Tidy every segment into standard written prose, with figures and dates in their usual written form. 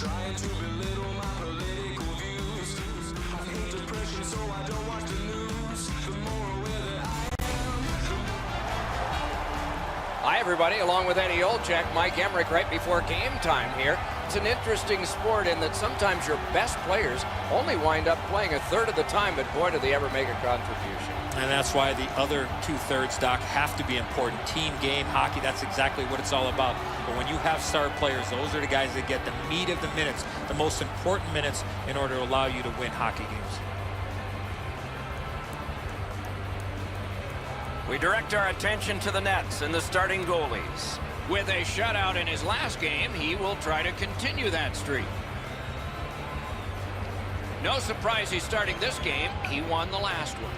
Trying to belittle my political views. I hate depression, so I don't watch the news. The more aware that I am. Hi, everybody. Along with Eddie Olczyk, Mike Emmerich right before game time here. It's an interesting sport in that sometimes your best players only wind up playing a third of the time, but boy, do they ever make a contribution. And that's why the other two-thirds, Doc, have to be important. Team game, hockey, that's exactly what it's all about. But when you have star players, those are the guys that get the meat of the minutes, the most important minutes in order to allow you to win hockey games. We direct our attention to the nets and the starting goalies. With a shutout in his last game, he will try to continue that streak. No surprise he's starting this game. He won the last one.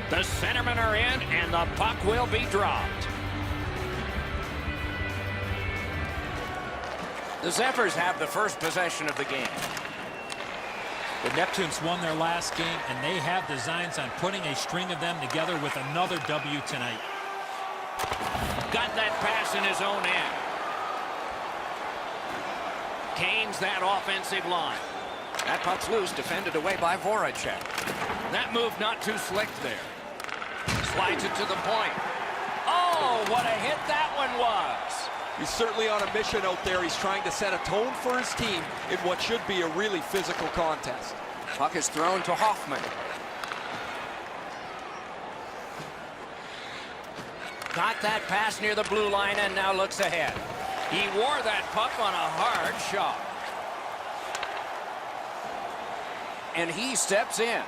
The centermen are in, and the puck will be dropped. The Zephyrs have the first possession of the game. The Neptunes won their last game, and they have designs on putting a string of them together with another W tonight. Got that pass in his own end. Canes that offensive line. That puck's loose, defended away by Voracek. That move not too slick there. Slides it to the point. Oh, what a hit that one was. He's certainly on a mission out there. He's trying to set a tone for his team in what should be a really physical contest. Puck is thrown to Hoffman. Got that pass near the blue line and now looks ahead. He wore that puck on a hard shot. And he steps in.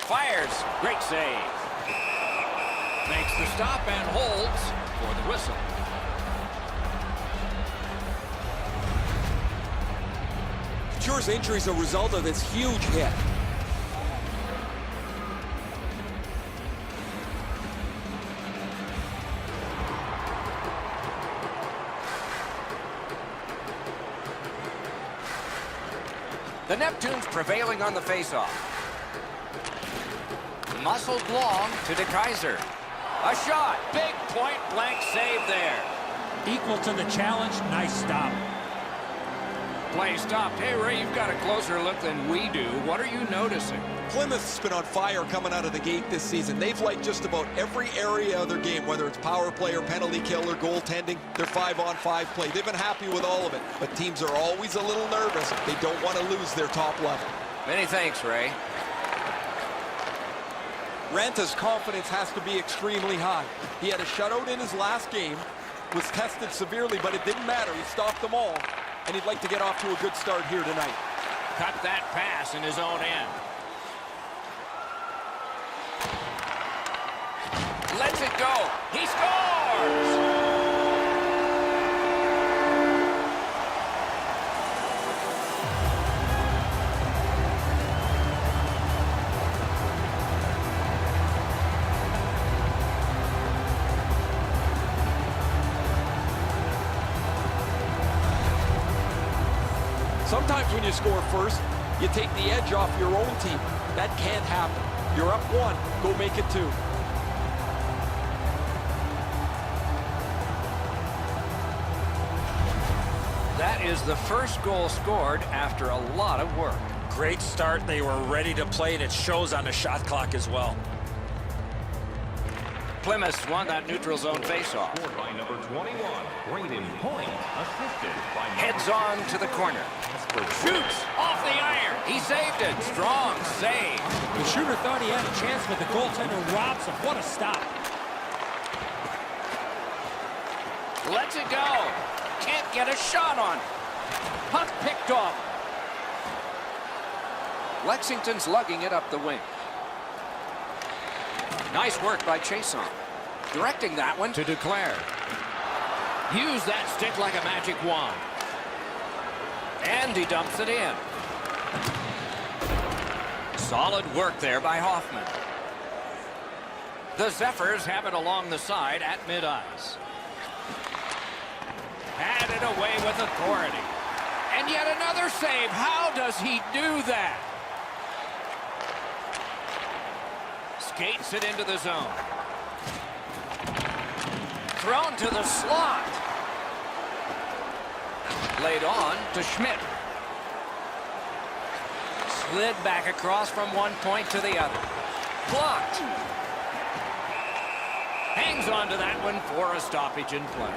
Fires. Great save. Makes the stop and holds for the whistle. Sure, injury is a result of this huge hit. The Neptunes prevailing on the faceoff. Muscled long to De Kaiser. A shot. Big point-blank save there. Equal to the challenge. Nice stop. Play stopped. Hey, Ray, you've got a closer look than we do. What are you noticing? Plymouth's been on fire coming out of the gate this season. They've liked just about every area of their game, whether it's power play or penalty kill or goaltending, their 5-on-5 play. They've been happy with all of it, but teams are always a little nervous. They don't want to lose their top level. Many thanks, Ray. Ranta's confidence has to be extremely high. He had a shutout in his last game, was tested severely, but it didn't matter. He stopped them all, and he'd like to get off to a good start here tonight. Cut that pass in his own end. Lets it go. He scores! Sometimes when you score first, you take the edge off your own team. That can't happen. You're up 1, go make it 2. That is the first goal scored after a lot of work. Great start. They were ready to play, and it shows on the shot clock as well. Plymouth won that neutral zone faceoff. Scored by number 21, Braden Point, assisted by Heads on to the corner. Shoots off the iron. He saved it. Strong save. The shooter thought he had a chance, but the goaltender robs him. What a stop. Lets it go. Can't get a shot on. Puck picked off. Lexington's lugging it up the wing. Nice work by Chason. Directing that one to Declare. Use that stick like a magic wand. And he dumps it in. Solid work there by Hoffman. The Zephyrs have it along the side at mid-ice. Had it away with authority. And yet another save. How does he do that? Skates it into the zone. Thrown to the slot. Laid on to Schmidt. Slid back across from one point to the other. Blocked. Hangs on to that one for a stoppage in play.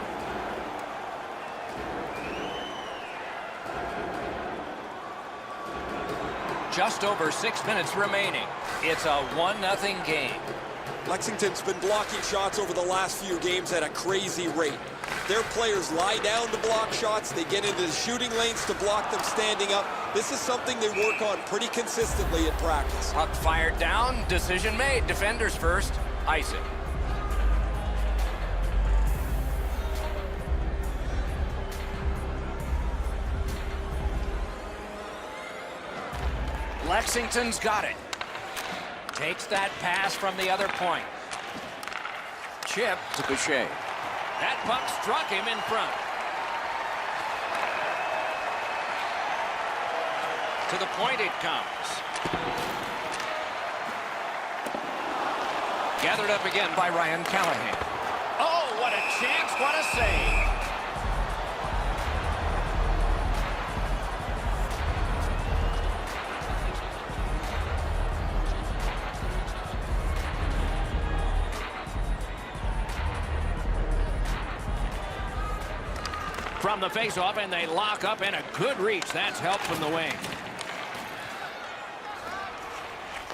Just over 6 minutes remaining. It's a 1-0 game. Lexington's been blocking shots over the last few games at a crazy rate. Their players lie down to block shots. They get into the shooting lanes to block them standing up. This is something they work on pretty consistently at practice. Puck fired down. Decision made. Defenders first. Icing. Lexington's got it. Takes that pass from the other point. Chip to Boucher. That puck struck him in front. To the point it comes. Gathered up again by Ryan Callahan. Oh, what a chance, what a save. From the faceoff, and they lock up, and a good reach. That's help from the wing.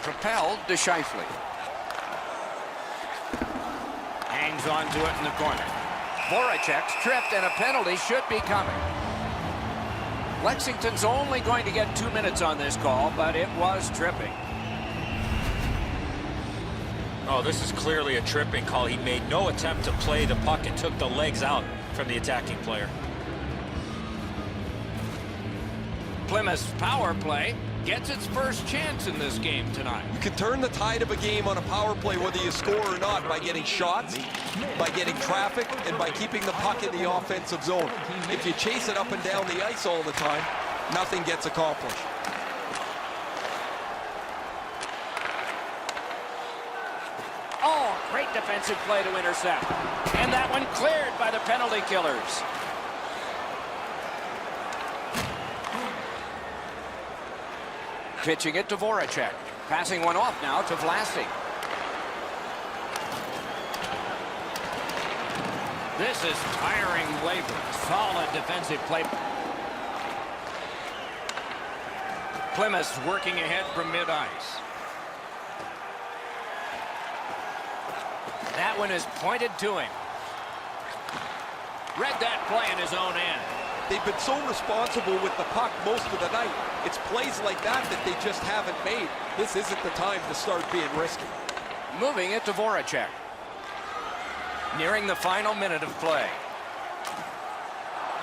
Propelled to Scheifele. Hangs on to it in the corner. Voracek's tripped, and a penalty should be coming. Lexington's only going to get 2 minutes on this call, but it was tripping. Oh, this is clearly a tripping call. He made no attempt to play the puck and took the legs out from the attacking player. Plymouth's power play gets its first chance in this game tonight. You can turn the tide of a game on a power play whether you score or not by getting shots, by getting traffic, and by keeping the puck in the offensive zone. If you chase it up and down the ice all the time, nothing gets accomplished. Oh, great defensive play to intercept. And that one cleared by the penalty killers. Pitching it to Voracek. Passing one off now to Vlasic. This is tiring labor. Solid defensive play. Plymouth's working ahead from mid-ice. That one is pointed to him. Read that play in his own end. They've been so responsible with the puck most of the night. It's plays like that that they just haven't made. This isn't the time to start being risky. Moving it to Voracek. Nearing the final minute of play.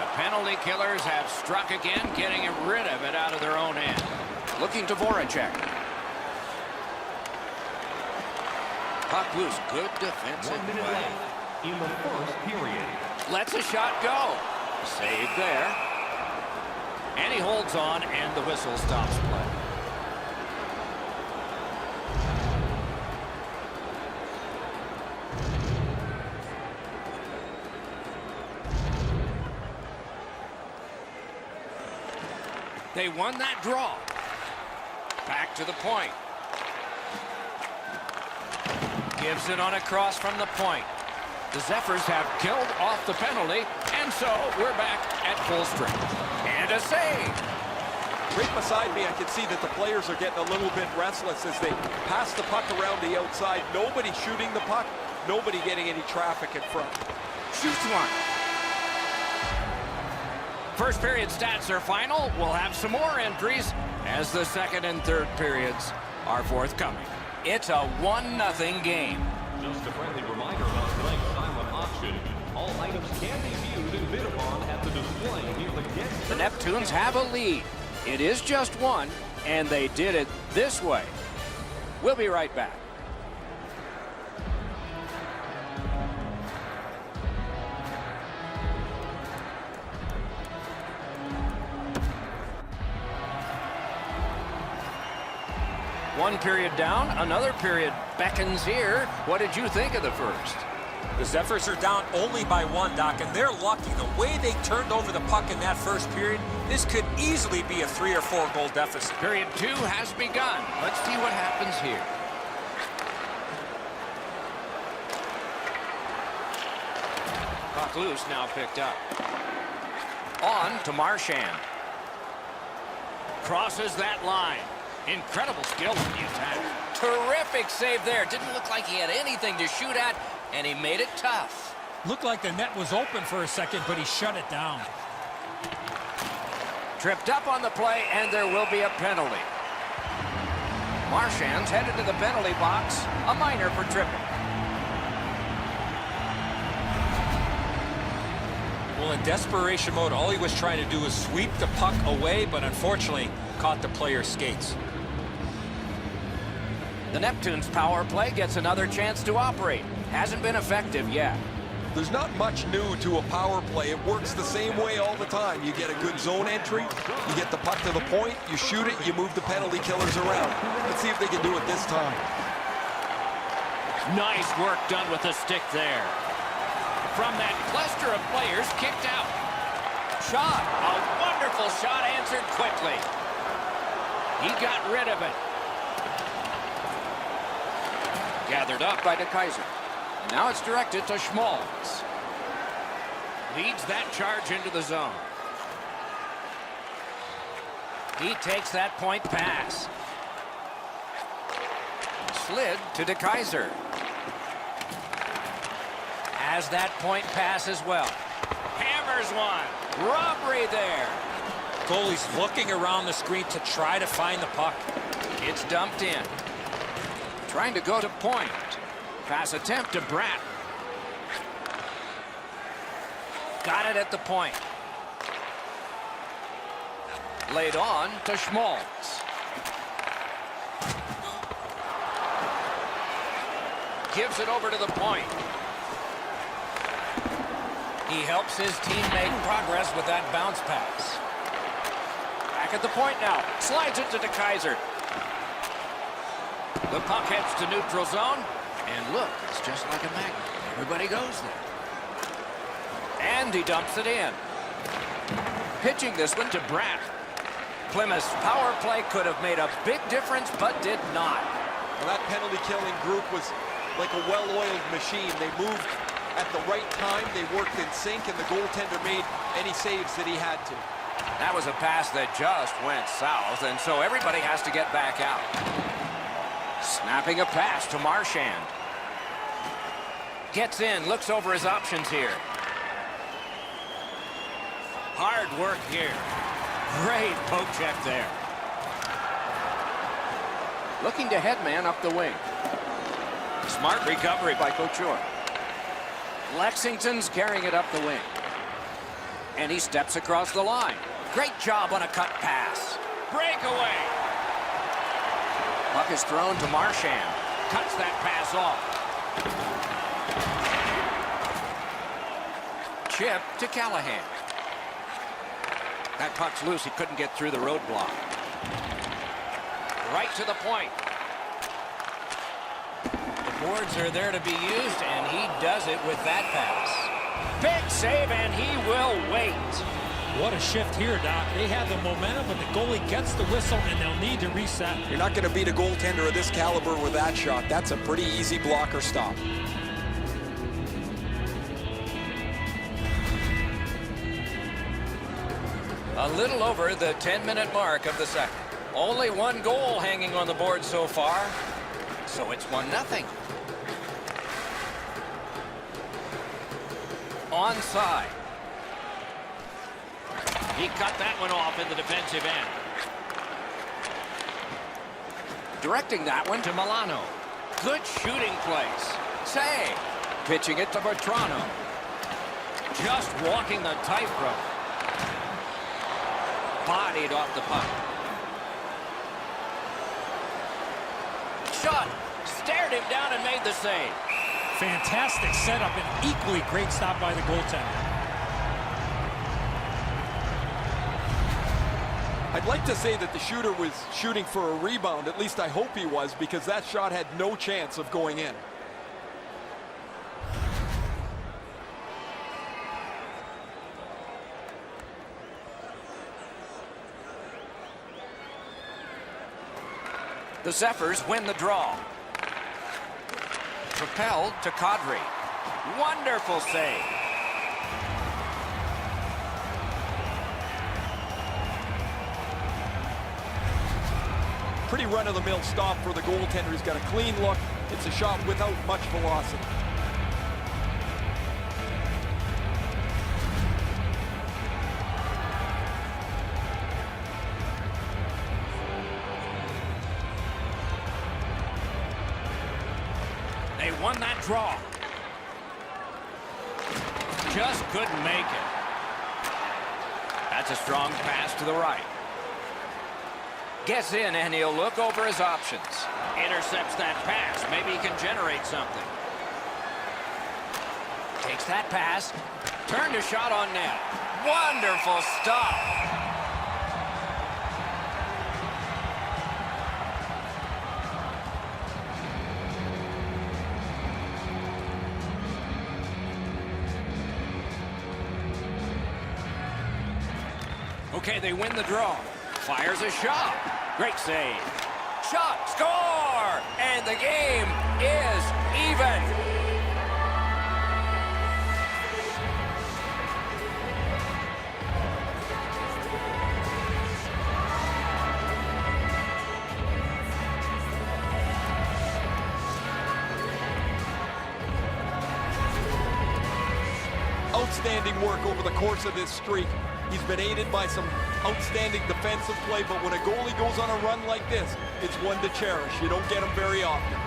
The penalty killers have struck again, getting rid of it out of their own end. Looking to Voracek. Puck loose. Good defensive 1 minute play. left in the first period. Lets a shot go. Saved there. And he holds on, and the whistle stops play. They won that draw. Back to the point. Gives it on a cross from the point. The Zephyrs have killed off the penalty, and so we're back at full strength. And a save. Right beside me, I can see that the players are getting a little bit restless as they pass the puck around the outside. Nobody shooting the puck, nobody getting any traffic in front. Shoots one. First period stats are final. We'll have some more entries as the second and third periods are forthcoming. It's a 1-0 game. Just a friendly reminder about tonight's silent auction. All items can be viewed and bid upon at the display near the guest. The Neptunes have a lead. It is just one, and they did it this way. We'll be right back. One period down, another period beckons here. What did you think of the first? The Zephyrs are down only by 1, Doc, and they're lucky. The way they turned over the puck in that first period, this could easily be a 3 or 4 goal deficit. Period 2 has begun. Let's see what happens here. Puck loose, now picked up. On to Marchand. Crosses that line. Incredible skill in the attack. Terrific save there. Didn't look like he had anything to shoot at, and he made it tough. Looked like the net was open for a second, but he shut it down. Tripped up on the play, and there will be a penalty. Marchand's headed to the penalty box. A minor for tripping. Well, in desperation mode, all he was trying to do was sweep the puck away, but unfortunately caught the player's skates. The Neptunes power play gets another chance to operate. Hasn't been effective yet. There's not much new to a power play. It works the same way all the time. You get a good zone entry, you get the puck to the point, you shoot it, you move the penalty killers around. Let's see if they can do it this time. Nice work done with the stick there. From that cluster of players kicked out. Shot. A wonderful shot answered quickly. He got rid of it. Gathered up by DeKaiser. And now it's directed to Schmaltz. Leads that charge into the zone. He takes that point pass. Slid to DeKaiser. Has that point pass as well. Hammers one. Robbery there. Goalie's looking around the screen to try to find the puck. It's dumped in. Trying to go to point. Pass attempt to Bratt. Got it at the point. Laid on to Schmaltz. Gives it over to the point. He helps his team make progress with that bounce pass. Back at the point now. Slides it to DeKaiser. The puck heads to neutral zone. And look, it's just like a magnet. Everybody goes there. And he dumps it in. Pitching this one to Bratt. Plymouth's power play could have made a big difference, but did not. Well, that penalty-killing group was like a well-oiled machine. They moved at the right time, they worked in sync, and the goaltender made any saves that he had to. That was a pass that just went south, and so everybody has to get back out. Snapping a pass to Marchand. Gets in, looks over his options here. Hard work here. Great poke check there. Looking to headman up the wing. Smart recovery by Couture. Lexington's carrying it up the wing. And he steps across the line. Great job on a cut pass. Breakaway. Puck is thrown to Marchand. Cuts that pass off. Chip to Callahan. That puck's loose. He couldn't get through the roadblock. Right to the point. The boards are there to be used, and he does it with that pass. Big save, and he will wait. What a shift here, Doc. They have the momentum, but the goalie gets the whistle, and they'll need to reset. You're not going to beat a goaltender of this caliber with that shot. That's a pretty easy blocker stop. A little over the 10-minute mark of the second. Only one goal hanging on the board so far, so it's 1-0. Onside. He cut that one off in the defensive end. Directing that one to Milano. Good shooting place. Save. Pitching it to Bertrano. Just walking the tightrope. Bodied off the puck. Shot. Stared him down and made the save. Fantastic setup and equally great stop by the goaltender. I'd like to say that the shooter was shooting for a rebound. At least I hope he was, because that shot had no chance of going in. The Zephyrs win the draw. Propelled to Kadri. Wonderful save. Pretty run-of-the-mill stop for the goaltender. He's got a clean look. It's a shot without much velocity. They won that draw. Just couldn't make it. That's a strong pass to the right. Gets in, and he'll look over his options. Intercepts that pass. Maybe he can generate something. Takes that pass. Turned a shot on net. Wonderful stop. Okay, they win the draw. Fires a shot. Great save. Shot. Score! And the game is even. Outstanding work over the course of this streak. He's been aided by some outstanding defensive play, but when a goalie goes on a run like this, it's one to cherish. You don't get them very often.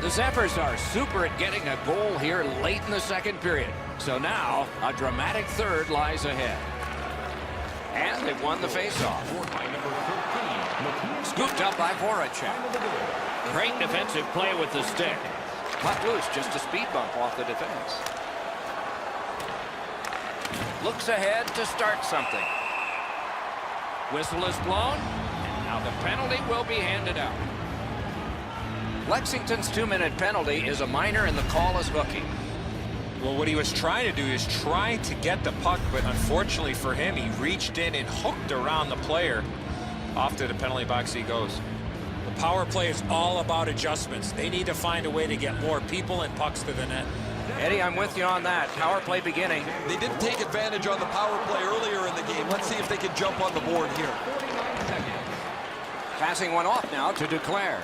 The Zephyrs are super at getting a goal here late in the second period. So now, a dramatic third lies ahead. And they've won the faceoff. Scooped up by Voracek. Great defensive play with the stick. Puck loose, just a speed bump off the defense. Looks ahead to start something. Whistle is blown, and now the penalty will be handed out. Lexington's 2-minute penalty is a minor, and the call is hooking. Well, what he was trying to do is try to get the puck, but unfortunately for him, he reached in and hooked around the player. Off to the penalty box he goes. The power play is all about adjustments. They need to find a way to get more people and pucks to the net. Eddie, I'm with you on that. Power play beginning. They didn't take advantage on the power play earlier in the game. Let's see if they can jump on the board here. Passing one off now to Duclair.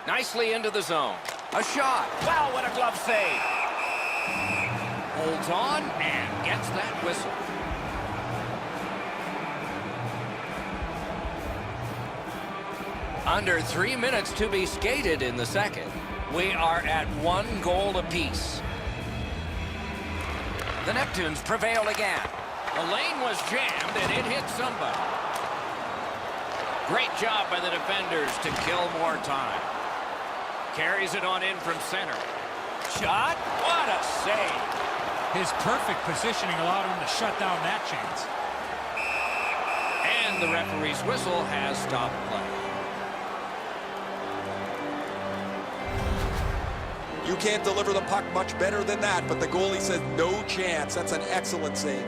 Nicely into the zone. A shot. Wow, what a glove save. Holds on and gets that whistle. Under 3 minutes to be skated in the second. We are at 1 goal apiece. The Neptunes prevail again. The lane was jammed and it hit somebody. Great job by the defenders to kill more time. Carries it on in from center. Shot. What a save. His perfect positioning allowed him to shut down that chance. And the referee's whistle has stopped play. You can't deliver the puck much better than that, but the goalie says no chance. That's an excellent save.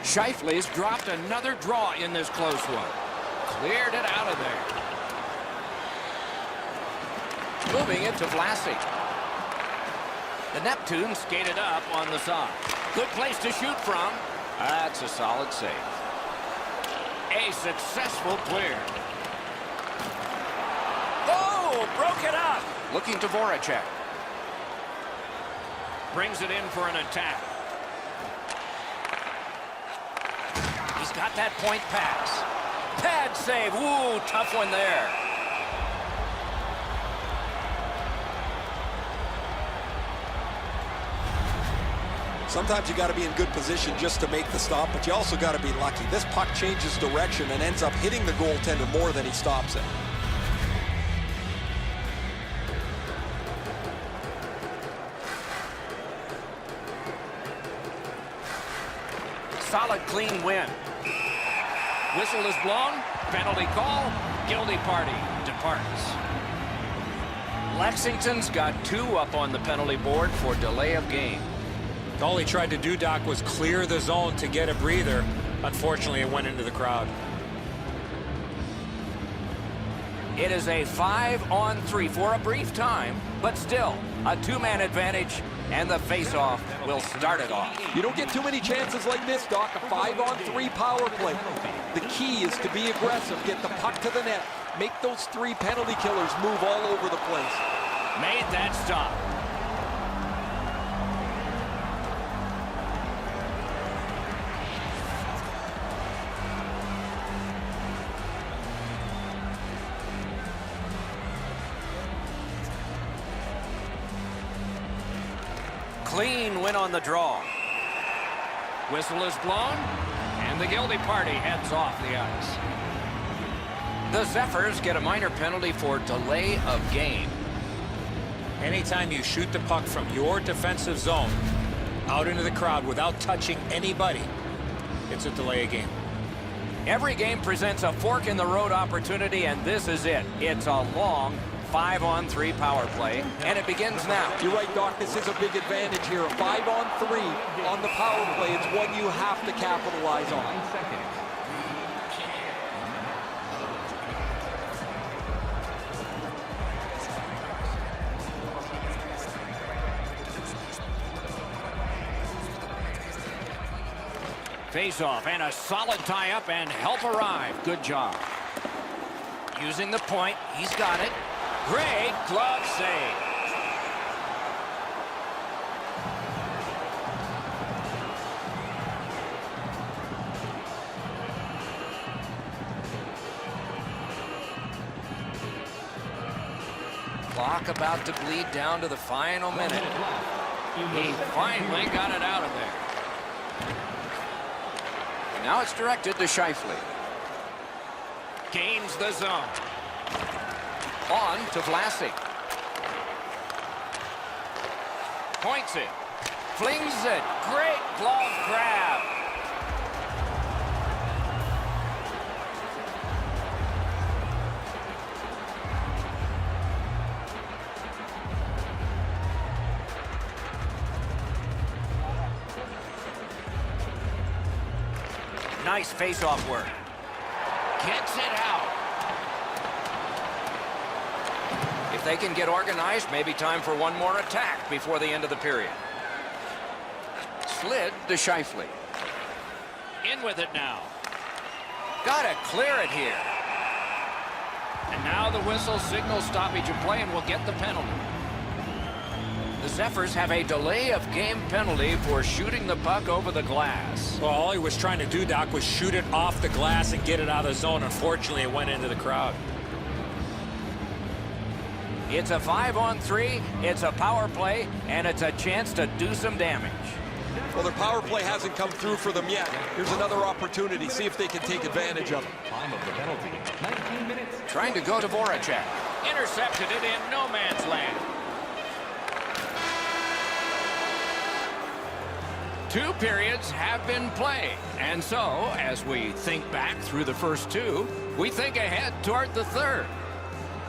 Scheifele's dropped another draw in this close one. Cleared it out of there. Moving it to Vlasic. The Neptunes skated up on the side. Good place to shoot from. That's a solid save. A successful clear. Oh, broke it up. Looking to Voracek. Brings it in for an attack. He's got that point pass. Pad save. Ooh, tough one there. Sometimes you got to be in good position just to make the stop, but you also got to be lucky. This puck changes direction and ends up hitting the goaltender more than he stops it. Solid, clean win. Whistle is blown. Penalty call. Guilty party departs. Lexington's got 2 up on the penalty board for delay of game. All he tried to do, Doc, was clear the zone to get a breather. Unfortunately, it went into the crowd. It is a 5-on-3 for a brief time, but still a 2-man advantage, and the face-off will start it off. You don't get too many chances like this, Doc. A 5-on-3 power play. The key is to be aggressive, get the puck to the net, make those 3 penalty killers move all over the place. Made that stop. Clean win on the draw. Whistle is blown, and the guilty party heads off the ice. The Zephyrs get a minor penalty for delay of game. Anytime you shoot the puck from your defensive zone out into the crowd without touching anybody, it's a delay of game. Every game presents a fork-in-the-road opportunity, and this is it. It's a long 5-on-3 power play, and it begins now. You're right, Doc. This is a big advantage here. A 5-on-3 on the power play. It's one you have to capitalize on. 9 seconds. Face-off and a solid tie-up, and help arrive. Good job. Using the point, he's got it. Great glove save. Clock about to bleed down to the final minute. He finally got it out of there. Now it's directed to Scheifele. Gains the zone. On to Vlasic. Points it. Flings it. Great glove grab. Nice face-off work. Gets it out. If they can get organized, maybe time for one more attack before the end of the period. Slid to Scheifele. In with it now. Gotta clear it here. And now the whistle signals stoppage of play and will get the penalty. The Zephyrs have a delay of game penalty for shooting the puck over the glass. Well, all he was trying to do, Doc, was shoot it off the glass and get it out of the zone. Unfortunately, it went into the crowd. It's a 5-on-3, it's a power play, and it's a chance to do some damage. Well, their power play hasn't come through for them yet. Here's another opportunity. See if they can take advantage of it. Time of the penalty, 19 minutes. Trying to go to Voracek. Intercepted it in no man's land. 2 periods have been played. And so, as we think back through the first 2, we think ahead toward the third.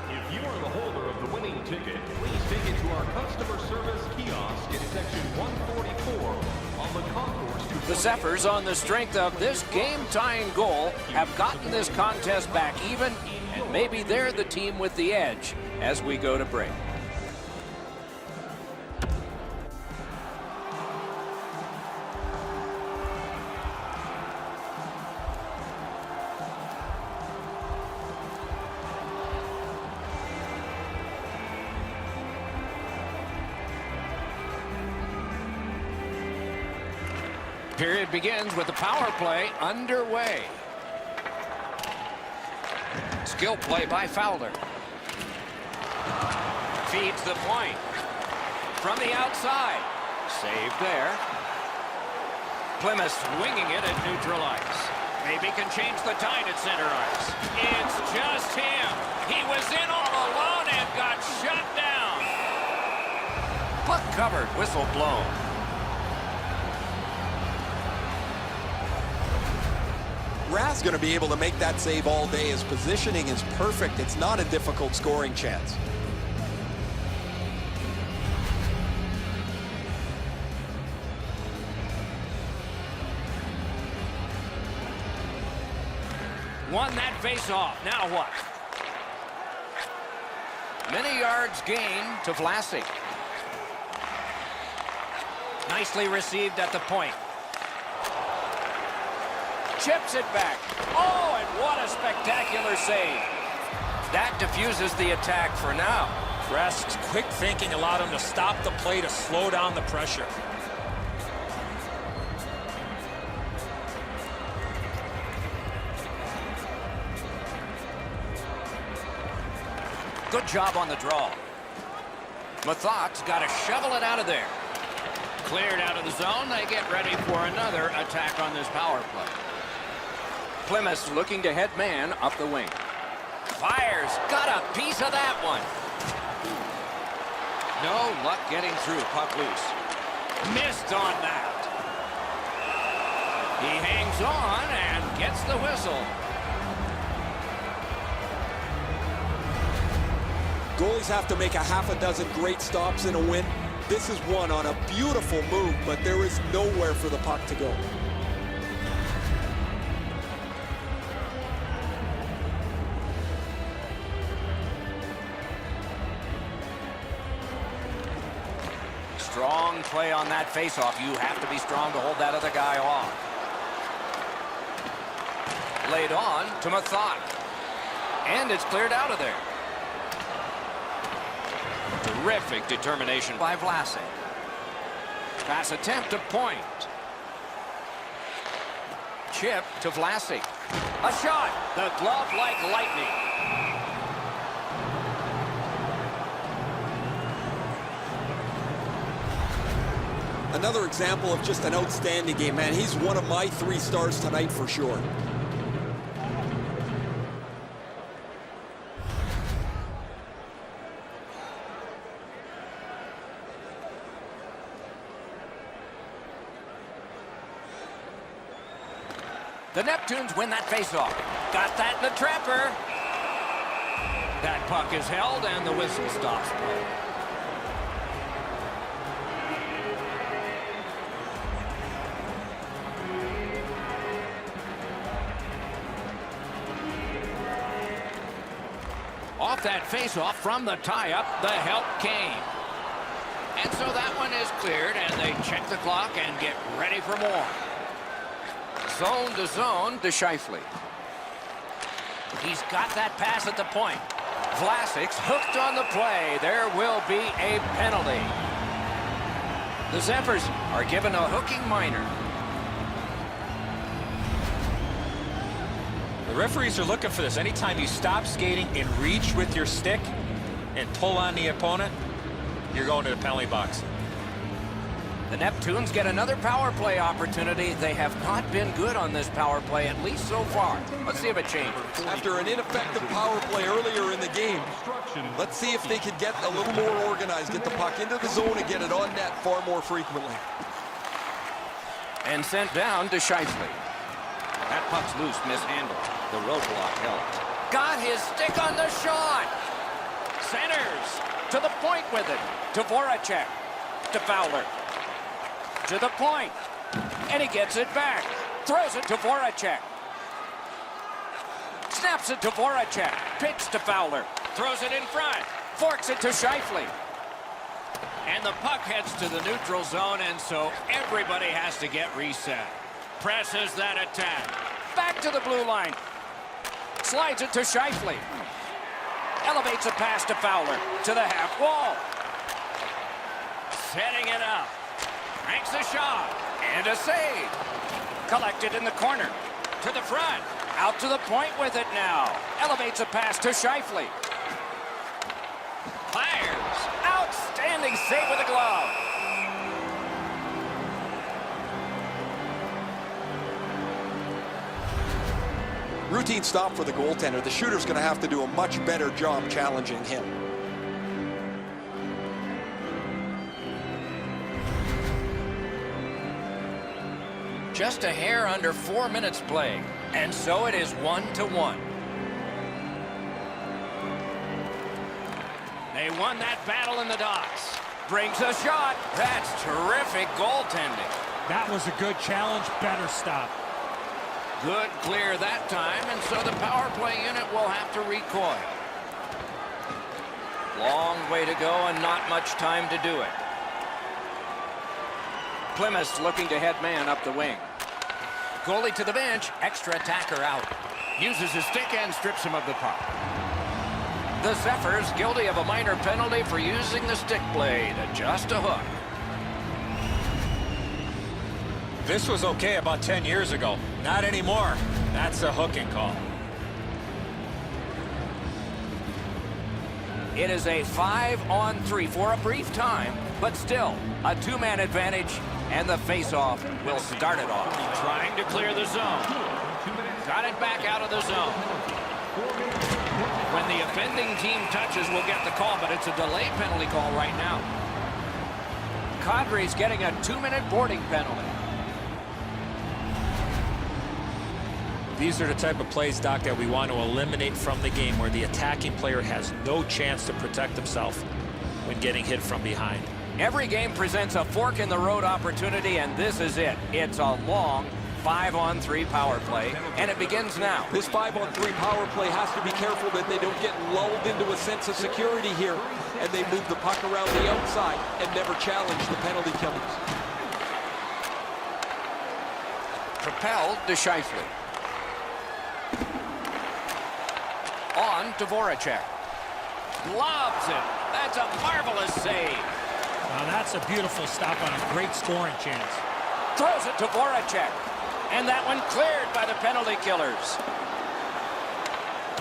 If you are the holder of the winning ticket, please take it to our customer service kiosk in section 144 on the concourse. The Zephyrs, on the strength of this game-tying goal, have gotten this contest back even, and maybe they're the team with the edge as we go to break. Period begins with the power play underway. Skill play by Fowler. Feeds the point. From the outside. Saved there. Plymouth swinging it at neutral ice. Maybe can change the tide at center ice. It's just him. He was in all alone and got shut down. Puck covered, whistle blown. Rath's going to be able to make that save all day. His positioning is perfect. It's not a difficult scoring chance. Won that face-off. Now what? Many yards gained to Vlasic. Nicely received at the point. Chips it back. Oh, and what a spectacular save. That diffuses the attack for now. Rask's quick thinking allowed him to stop the play to slow down the pressure. Good job on the draw. Mathot's got to shovel it out of there. Cleared out of the zone. They get ready for another attack on this power play. Plymouth looking to head man up the wing. Fires. Got a piece of that one. No luck getting through. Puck loose. Missed on that. He hangs on and gets the whistle. Goalies have to make a half a dozen great stops in a win. This is one on a beautiful move, but there is nowhere for the puck to go. Strong play on that faceoff. You have to be strong to hold that other guy off. Laid on to Mathot. And it's cleared out of there. Terrific determination by Vlasic. Pass attempt to point. Chip to Vlasic. A shot. The glove like lightning. Another example of just an outstanding game, man. He's one of my 3 stars tonight for sure. The Neptunes win that faceoff. Got that in the trapper. That puck is held and the whistle stops play. Off that faceoff from the tie-up, the help came. And so that one is cleared, and they check the clock and get ready for more. Zone to zone to Scheifele. He's got that pass at the point. Vlasic's hooked on the play. There will be a penalty. The Zephyrs are given a hooking minor. The referees are looking for this. Anytime you stop skating and reach with your stick and pull on the opponent, you're going to the penalty box. The Neptunes get another power play opportunity. They have not been good on this power play, at least so far. Let's see if it changes. After an ineffective power play earlier in the game, let's see if they could get a little more organized, get the puck into the zone and get it on net far more frequently. And sent down to Scheifele. That puck's loose, mishandled. The roadblock helped. Got his stick on the shot. Centers to the point with it. To Voracek. To Fowler. To the point. And he gets it back. Throws it to Voracek. Snaps it to Voracek. Pitch to Fowler. Throws it in front. Forks it to Scheifele. And the puck heads to the neutral zone, and so everybody has to get reset. Presses that attack. Back to the blue line. Slides it to Scheifele. Elevates a pass to Fowler. To the half wall. Setting it up. Makes a shot. And a save. Collected in the corner. To the front. Out to the point with it now. Elevates a pass to Scheifele. Fires. Outstanding save with a glove. Routine stop for the goaltender. The shooter's going to have to do a much better job challenging him. Just a hair under 4 minutes played, and so it is 1-1. They won that battle in the docks. Brings a shot. That's terrific goaltending. That was a good challenge. Better stop. Good clear that time, and so the power play unit will have to recoil. Long way to go and not much time to do it. Plymouth looking to head man up the wing. Goalie to the bench, extra attacker out. Uses his stick and strips him of the puck. The Zephyrs guilty of a minor penalty for using the stick blade. Just a hook. This was okay about 10 years ago. Not anymore. That's a hooking call. It is a 5-on-3 for a brief time, but still a two-man advantage, and the face-off will start it off. Trying to clear the zone. Got it back out of the zone. When the offending team touches, we'll get the call, but it's a delay penalty call right now. Cadre's getting a 2-minute boarding penalty. These are the type of plays, Doc, that we want to eliminate from the game, where the attacking player has no chance to protect himself when getting hit from behind. Every game presents a fork-in-the-road opportunity, and this is it. It's a long 5-on-3 power play, and it begins now. This 5-on-3 power play has to be careful that they don't get lulled into a sense of security here, and they move the puck around the outside and never challenge the penalty killers. Propelled to Scheifele. On to Voracek. Lobs it. That's a marvelous save. Now that's a beautiful stop on a great scoring chance. Throws it to Voracek. And that one cleared by the penalty killers.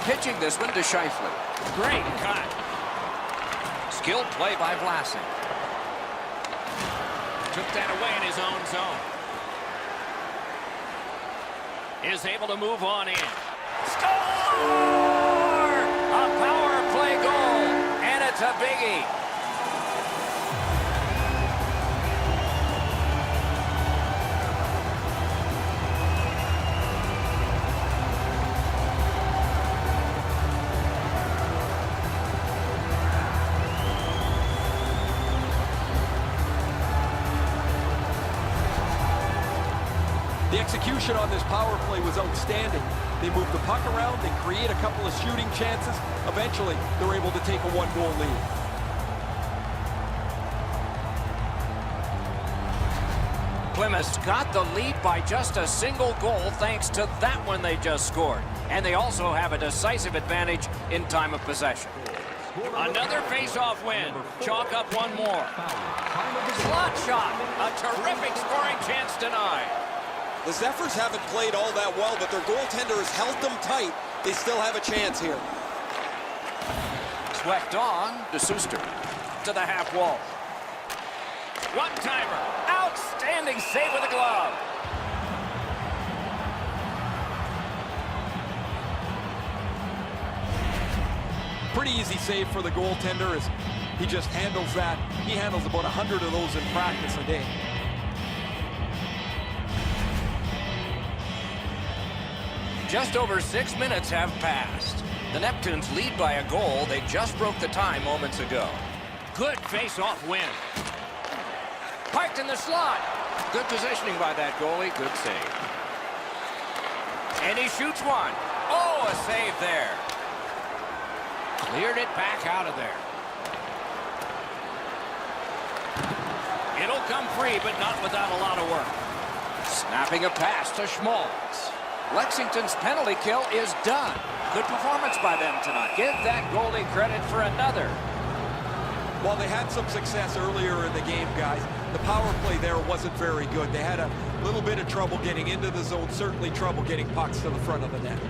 Pitching this one to Scheifele. Great cut. Skilled play by Vlasic. Took that away in his own zone. Is able to move on in. Score! A power play goal, and it's a biggie. The execution on this power play was outstanding. They move the puck around, they create a couple of shooting chances. Eventually, they're able to take a 1-goal lead. Plymouth got the lead by just a single goal thanks to that one they just scored. And they also have a decisive advantage in time of possession. Another face-off win. Chalk up one more. Slot shot. A terrific scoring chance denied. The Zephyrs haven't played all that well, but their goaltender has held them tight. They still have a chance here. Swept on to Suster. To the half wall. One-timer. Outstanding save with a glove. Pretty easy save for the goaltender as he just handles that. He handles about 100 of those in practice a day. Just over 6 minutes have passed. The Neptunes lead by a goal. They just broke the tie moments ago. Good face-off win. Parked in the slot. Good positioning by that goalie. Good save. And he shoots one. Oh, a save there. Cleared it back out of there. It'll come free, but not without a lot of work. Snapping a pass to Schmaltz. Lexington's penalty kill is done. Good performance by them tonight. Give that goalie credit for another. While they had some success earlier in the game, guys, the power play there wasn't very good. They had a little bit of trouble getting into the zone, certainly trouble getting pucks to the front of the net.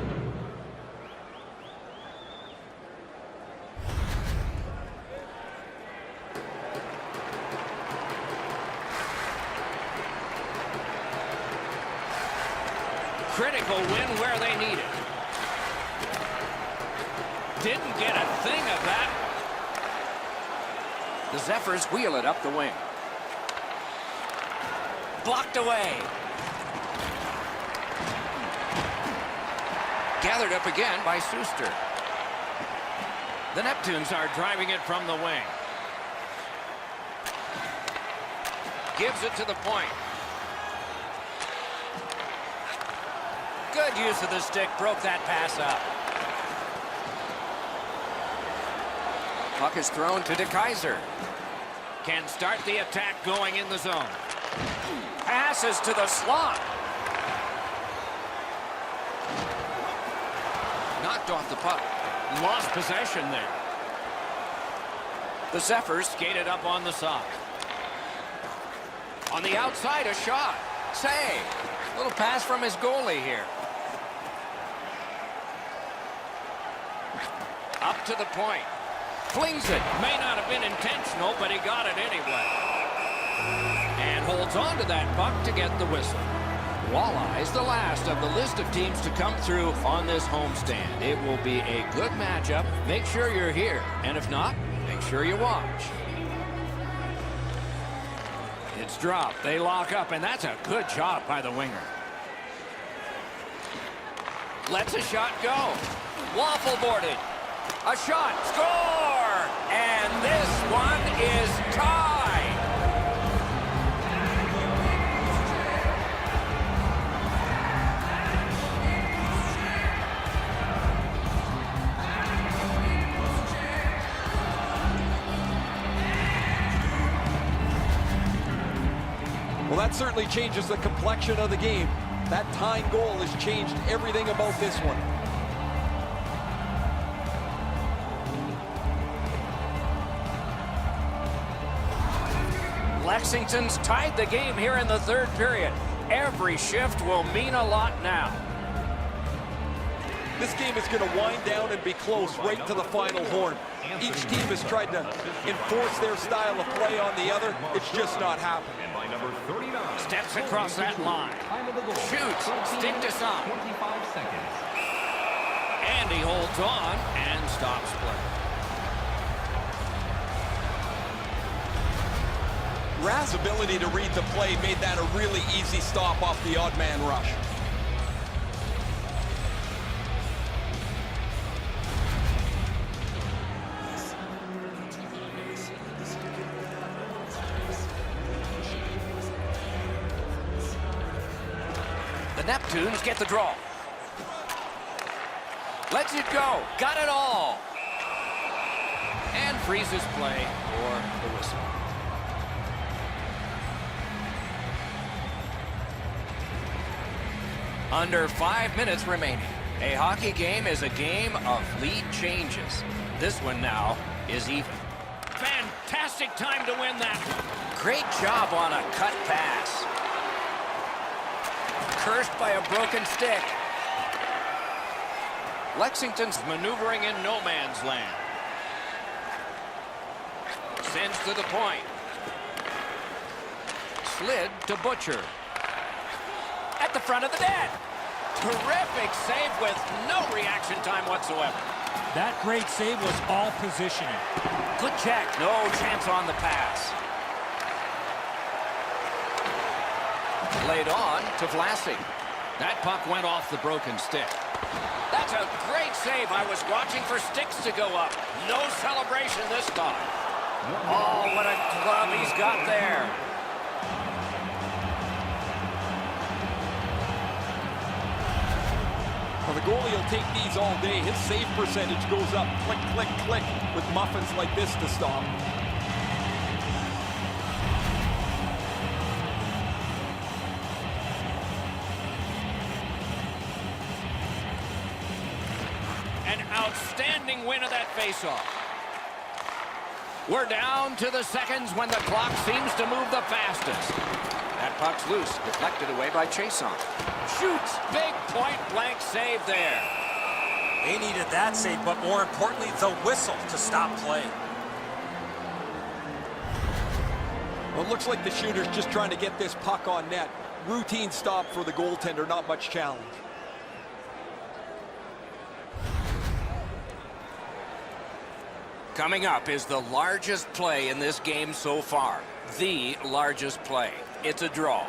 Critical win where they need it. didn't get a thing of that. The Zephyrs wheel it up the wing. Blocked away. Gathered up again by Suster. The Neptunes are driving it from the wing. Gives it to the point. Good use of the stick. Broke that pass up. Puck is thrown to DeKaiser. Can start the attack going in the zone. Passes to the slot. Knocked off the puck. Lost possession there. The Zephyrs skated up on the side. On the outside, a shot. Save. Little pass from his goalie here. Up to the point. Flings it. May not have been intentional, but he got it anyway. And holds on to that puck to get the whistle. Walleye's the last of the list of teams to come through on this homestand. It will be a good matchup. Make sure you're here. And if not, make sure you watch. It's dropped. They lock up, and that's a good job by the winger. Lets a shot go. Waffle boarded. A shot. Score! And this one is tied. Well, that certainly changes the complexion of the game. That tying goal has changed everything about this one. Lexington's tied the game here in the third period. Every shift will mean a lot now. This game is going to wind down and be close right to the final horn. Each team has tried to enforce their style of play on the other. It's just not happening. And by number 39. Steps across that line. Shoots. Stick to side. 25 seconds. And he holds on and stops play. Raz's ability to read the play made that a really easy stop off the odd man rush. The Neptunes get the draw. Lets it go. Got it all. And freezes play for the whistle. Under 5 minutes remaining. A hockey game is a game of lead changes. This one now is even. Fantastic time to win that. Great job on a cut pass. Cursed by a broken stick. Lexington's maneuvering in no man's land. Sends to the point. Slid to Butcher. At the front of the net. Terrific save with no reaction time whatsoever. That great save was all positioning. Good check. No chance on the pass. Laid on to Vlasik. That puck went off the broken stick. That's a great save. I was watching for sticks to go up. No celebration this time. Oh, what a glove he's got there. Well, the goalie will take these all day. His save percentage goes up click, click, click with muffins like this to stop. An outstanding win of that faceoff. We're down to the seconds when the clock seems to move the fastest. That puck's loose, deflected away by Chason. Shoots, big point-blank save there. They needed that save, but more importantly, the whistle to stop play. Well, it looks like the shooter's just trying to get this puck on net. Routine stop for the goaltender, not much challenge. Coming up is the largest play in this game so far. The largest play. It's a draw.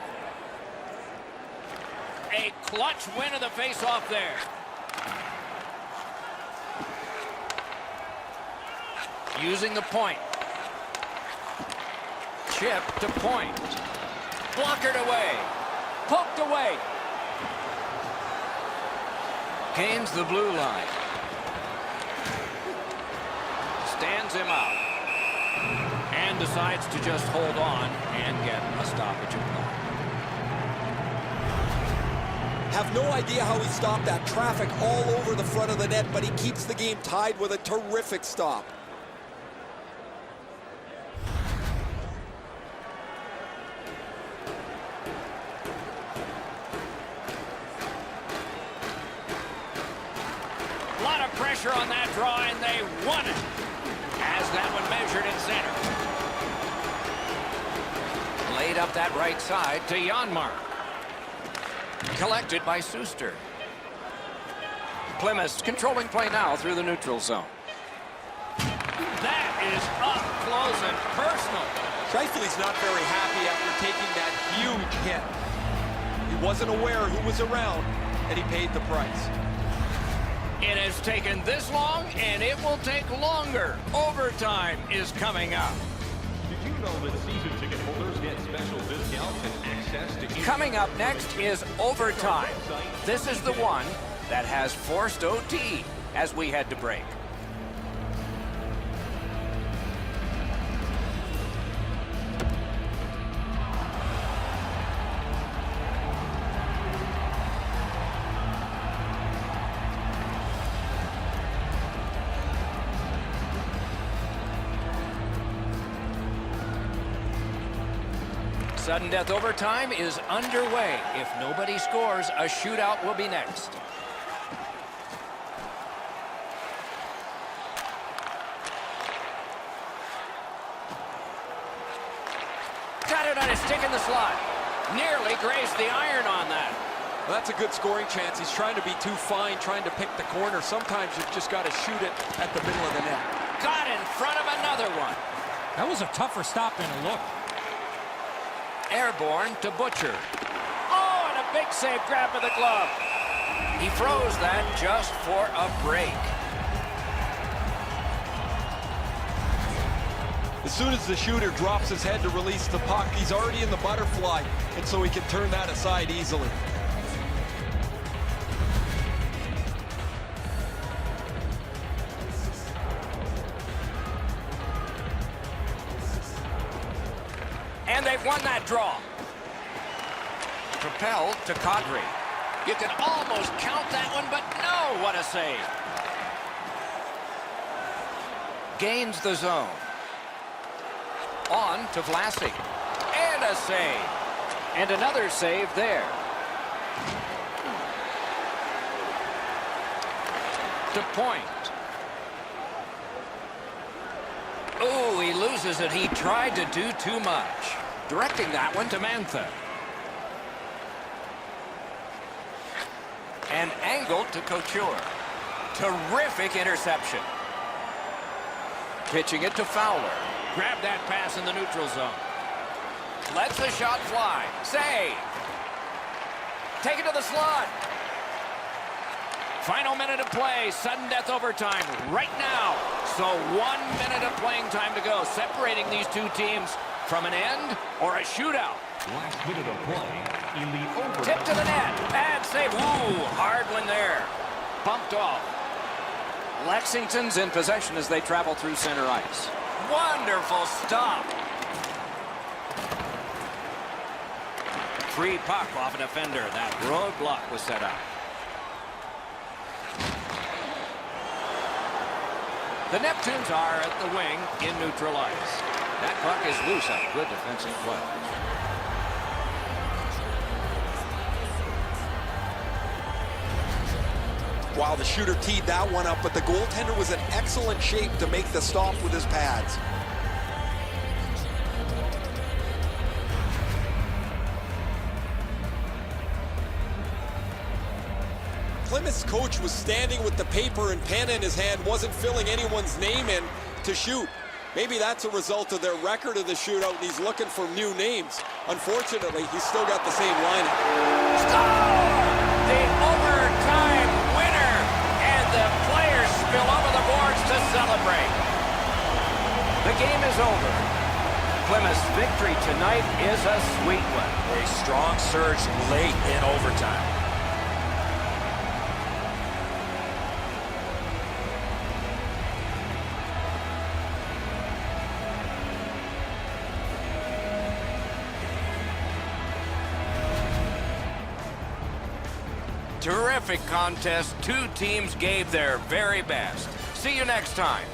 A clutch win of the face-off there. Using the point. Chip to point. Blockered away. Poked away. Gains the blue line. Stands him out. And decides to just hold on and get a stoppage of play. Have no idea how he stopped that traffic all over the front of the net, but he keeps the game tied with a terrific stop. A lot of pressure on that draw, and they won it. As that one measured in center. Laid up that right side to Janmark. Collected by Suster. Plymouth controlling play now through the neutral zone. That is up close and personal. Scheifele's not very happy after taking that huge hit. He wasn't aware who was around, and he paid the price. It has taken this long, and it will take longer. Overtime is coming up. Did you know that season ticket holders get special discounts and access to... Coming up next is overtime. This is the one that has forced OT as we head to break. Sudden death overtime is underway. If nobody scores, a shootout will be next. Got it on his stick in the slot. Nearly grazed the iron on that. Well, that's a good scoring chance. He's trying to be too fine, trying to pick the corner. Sometimes you've just got to shoot it at the middle of the net. Got in front of another one. That was a tougher stop than it looked. Airborne to Butcher. Oh, and a big save grab of the glove. He froze that just for a break. As soon as the shooter drops his head to release the puck, he's already in the butterfly, and so he can turn that aside easily. And they've won that draw. Propelled to Kadri. You can almost count that one, but no, what a save. Gains the zone. On to Vlasic. And a save. And another save there. To point. Oh, he loses it. He tried to do too much. Directing that one to Mantha. And angled to Couture. Terrific interception. Pitching it to Fowler. Grabbed that pass in the neutral zone. Lets the shot fly. Save. Take it to the slot. Final minute of play. Sudden death overtime right now. So 1 minute of playing time to go. Separating these two teams from an end or a shootout. Last minute of play. Elite overtime. Tip to the net. Bad save. Ooh, hard one there. Bumped off. Lexington's in possession as they travel through center ice. Wonderful stop. Free puck off a defender. That roadblock was set up. The Neptunes are at the wing in neutral ice. That puck is loose on good defensive play. Wow, the shooter teed that one up, but the goaltender was in excellent shape to make the stop with his pads. Plymouth's coach was standing with the paper and pen in his hand, wasn't filling anyone's name in, to shoot. Maybe that's a result of their record of the shootout, and he's looking for new names. Unfortunately, he's still got the same lineup. Score! The overtime winner, and the players spill over the boards to celebrate. The game is over. Plymouth's victory tonight is a sweet one. A strong surge late in overtime. Terrific contest. Two teams gave their very best. See you next time.